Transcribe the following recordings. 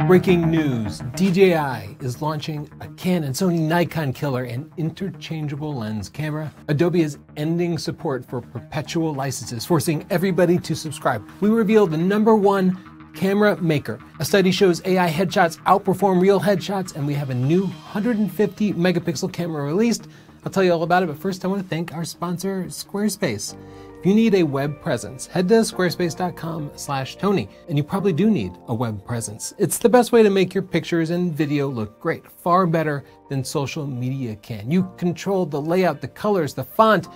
Breaking news, DJI is launching a Canon, Sony, Nikon killer and interchangeable lens camera. Adobe is ending support for perpetual licenses, forcing everybody to subscribe. We reveal the #1 camera maker. A study shows AI headshots outperform real headshots, and we have a new 150 megapixel camera released. I'll tell you all about it, but first I want to thank our sponsor, Squarespace. If you need a web presence, head to squarespace.com/Tony, and you probably do need a web presence. It's the best way to make your pictures and video look great, far better than social media can. You control the layout, the colors, the font.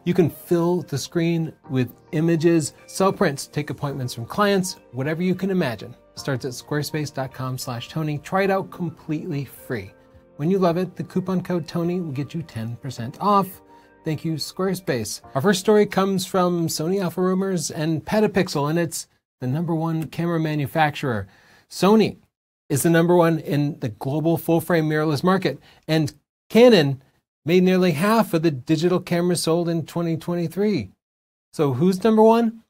You can fill the screen with images, sell prints, take appointments from clients, whatever you can imagine. Starts at squarespace.com/Tony. Try it out completely free. When you love it, the coupon code Tony will get you 10% off. Thank you, Squarespace. Our first story comes from Sony Alpha Rumors and Petapixel, and it's the #1 camera manufacturer. Sony is the #1 in the global full-frame mirrorless market, and Canon made nearly half of the digital cameras sold in 2023. So who's #1?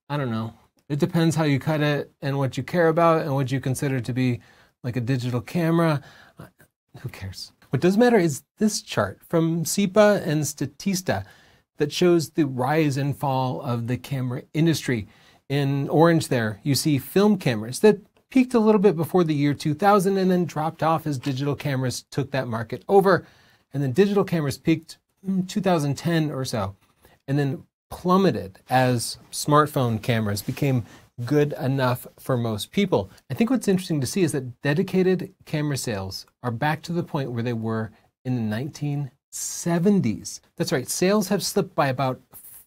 I don't know. It depends how you cut it and what you care about and what you consider to be like a digital camera. Who cares? What does matter is this chart from SIPA and Statista that shows the rise and fall of the camera industry. In orange there, you see film cameras that peaked a little bit before the year 2000 and then dropped off as digital cameras took that market over. And then digital cameras peaked in 2010 or so, and then plummeted as smartphone cameras became good enough for most people. I think what's interesting to see is that dedicated camera sales are back to the point where they were in the 1970s. That's right, sales have slipped by about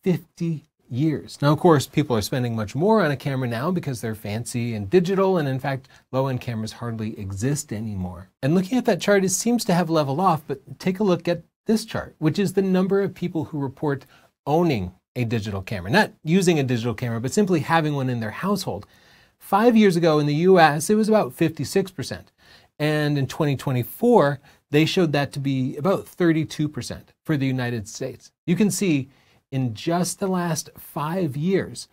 50 years. Now, of course, people are spending much more on a camera now because they're fancy and digital, and in fact, low-end cameras hardly exist anymore. And looking at that chart, it seems to have leveled off, but take a look at this chart, which is the number of people who report owning a digital camera, not using a digital camera, but simply having one in their household. 5 years ago in the US, it was about 56%. And in 2024, they showed that to be about 32% for the United States. You can see in just the last 5 years,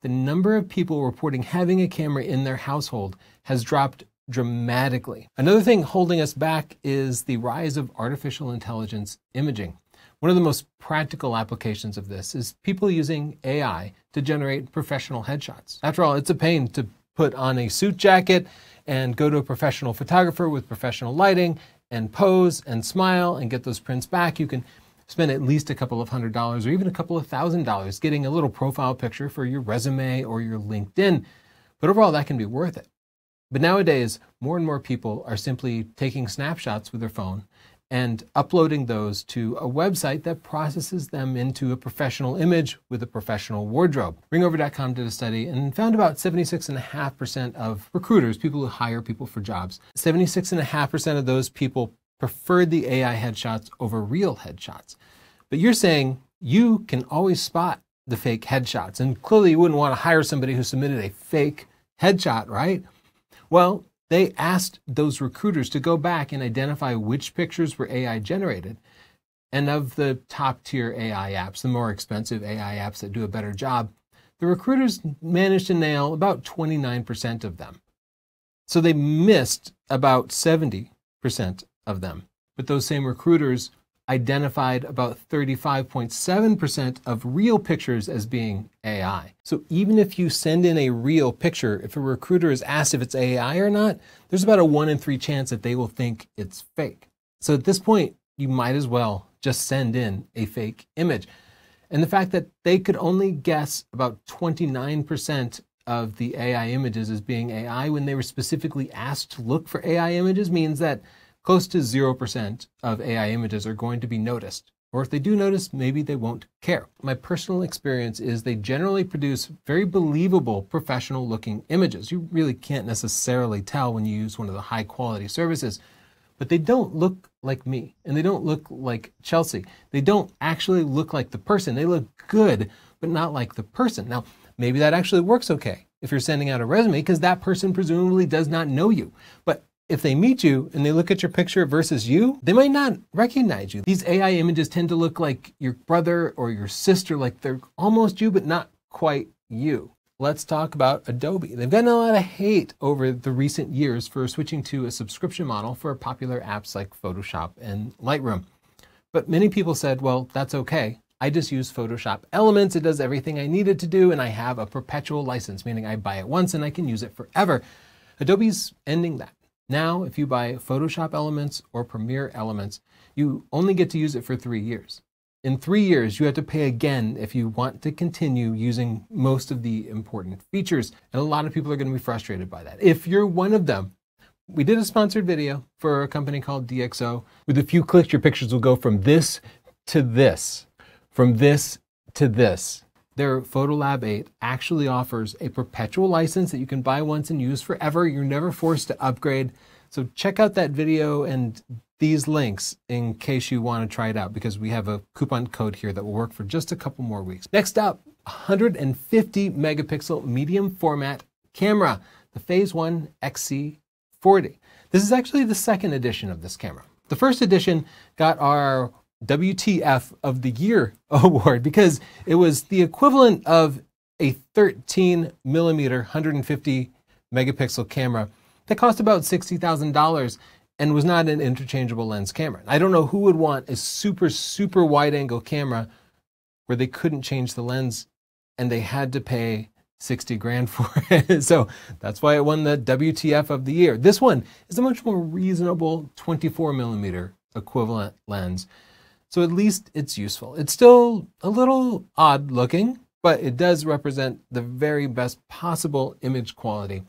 the number of people reporting having a camera in their household has dropped dramatically. Another thing holding us back is the rise of artificial intelligence imaging. One of the most practical applications of this is people using AI to generate professional headshots. After all, it's a pain to put on a suit jacket and go to a professional photographer with professional lighting and pose and smile and get those prints back. You can spend at least a couple of $100s or even a couple of $1,000s getting a little profile picture for your resume or your LinkedIn. But overall, that can be worth it. But nowadays, more and more people are simply taking snapshots with their phone and uploading those to a website that processes them into a professional image with a professional wardrobe. Ringover.com did a study and found about 76.5% of recruiters, people who hire people for jobs, 76.5% of those people preferred the AI headshots over real headshots. But you're saying you can always spot the fake headshots, and clearly you wouldn't want to hire somebody who submitted a fake headshot, right? Well, they asked those recruiters to go back and identify which pictures were AI generated. And of the top tier AI apps, the more expensive AI apps that do a better job, the recruiters managed to nail about 29% of them. So they missed about 70% of them. But those same recruiters identified about 35.7% of real pictures as being AI. So even if you send in a real picture, if a recruiter is asked if it's AI or not, there's about a 1 in 3 chance that they will think it's fake. So at this point, you might as well just send in a fake image. And the fact that they could only guess about 29% of the AI images as being AI when they were specifically asked to look for AI images means that close to 0% of AI images are going to be noticed. Or if they do notice, maybe they won't care. My personal experience is they generally produce very believable, professional-looking images. You really can't necessarily tell when you use one of the high-quality services, but they don't look like me, and they don't look like Chelsea. They don't actually look like the person. They look good, but not like the person. Now, maybe that actually works okay if you're sending out a resume, because that person presumably does not know you. But if they meet you and they look at your picture versus you, they might not recognize you. These AI images tend to look like your brother or your sister, like they're almost you, but not quite you. let's talk about Adobe. They've gotten a lot of hate over the recent years for switching to a subscription model for popular apps like Photoshop and Lightroom. But many people said, well, that's okay. I just use Photoshop Elements. It does everything I need it to do, and I have a perpetual license, meaning I buy it once and I can use it forever. Adobe's ending that. Now, if you buy Photoshop Elements or Premiere Elements, you only get to use it for 3 years. In 3 years, you have to pay again if you want to continue using most of the important features. And a lot of people are going to be frustrated by that. If you're one of them, we did a sponsored video for a company called DxO. With a few clicks, your pictures will go from this to this, from this to this. Their PhotoLab 8 actually offers a perpetual license that you can buy once and use forever. You're never forced to upgrade. So check out that video and these links in case you want to try it out, because we have a coupon code here that will work for just a couple more weeks. Next up, 150 megapixel medium format camera, the Phase One XC40. This is actually the second edition of this camera. The first edition got our WTF of the Year award because it was the equivalent of a 13 millimeter 150 megapixel camera that cost about $60,000 and was not an interchangeable lens camera. I don't know who would want a super wide angle camera where they couldn't change the lens and they had to pay 60 grand for it. So that's why it won the WTF of the Year. This one is a much more reasonable 24 millimeter equivalent lens. So at least it's useful. It's still a little odd looking, but it does represent the very best possible image quality.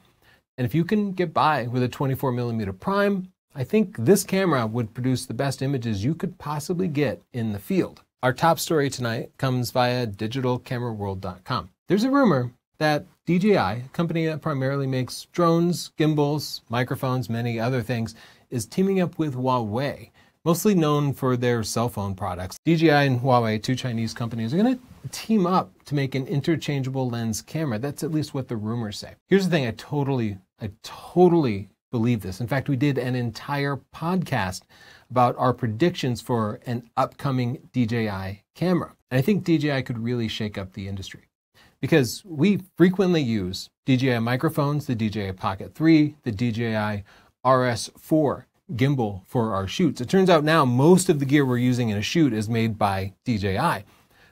And if you can get by with a 24 millimeter prime, I think this camera would produce the best images you could possibly get in the field. Our top story tonight comes via digitalcameraworld.com. There's a rumor that DJI, a company that primarily makes drones, gimbals, microphones, many other things, is teaming up with Huawei, mostly known for their cell phone products. DJI and Huawei, two Chinese companies, are going to team up to make an interchangeable lens camera. That's at least what the rumors say. Here's the thing, I totally believe this. In fact, we did an entire podcast about our predictions for an upcoming DJI camera. And I think DJI could really shake up the industry because we frequently use DJI microphones, the DJI Pocket 3, the DJI RS4 gimbal for our shoots. It turns out now most of the gear we're using in a shoot is made by DJI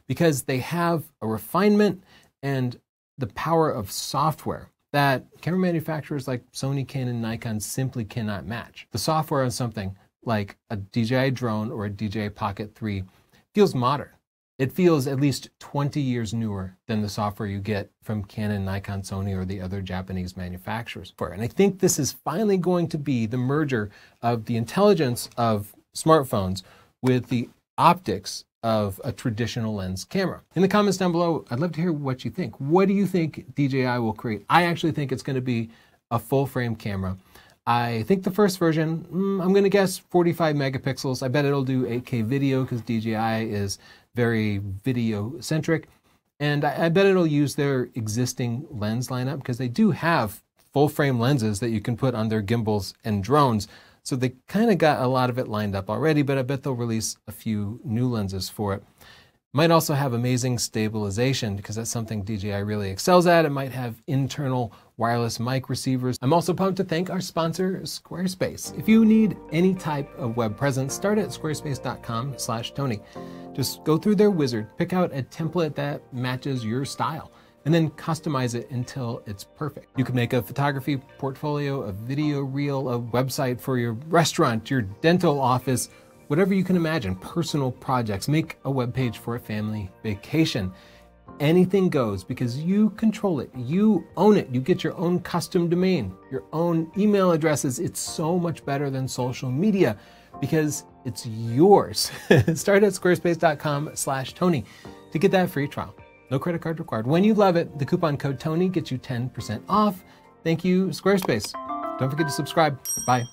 because they have a refinement and the power of software that camera manufacturers like Sony, Canon, Nikon simply cannot match. The software on something like a DJI drone or a DJI Pocket 3 feels modern. It feels at least 20 years newer than the software you get from Canon, Nikon, Sony, or the other Japanese manufacturers. And I think this is finally going to be the merger of the intelligence of smartphones with the optics of a traditional lens camera. In the comments down below, I'd love to hear what you think. What do you think DJI will create? I actually think it's going to be a full frame camera. I think the first version, I'm going to guess 45 megapixels. I bet it'll do 8K video because DJI is very video centric. And I bet it'll use their existing lens lineup because they do have full frame lenses that you can put on their gimbals and drones. So they kind of got a lot of it lined up already, but I bet they'll release a few new lenses for it. Might also have amazing stabilization because that's something DJI really excels at. It might have internal wireless mic receivers. I'm also pumped to thank our sponsor, Squarespace. If you need any type of web presence, start at squarespace.com/Tony. Just go through their wizard, pick out a template that matches your style, and then customize it until it's perfect. You can make a photography portfolio, a video reel, a website for your restaurant, your dental office, whatever you can imagine, personal projects. Make a web page for a family vacation. Anything goes because you control it. You own it. You get your own custom domain, your own email addresses. It's so much better than social media because it's yours. Start at squarespace.com/Tony to get that free trial. No credit card required. When you love it, the coupon code Tony gets you 10% off. Thank you, Squarespace. Don't forget to subscribe. Bye.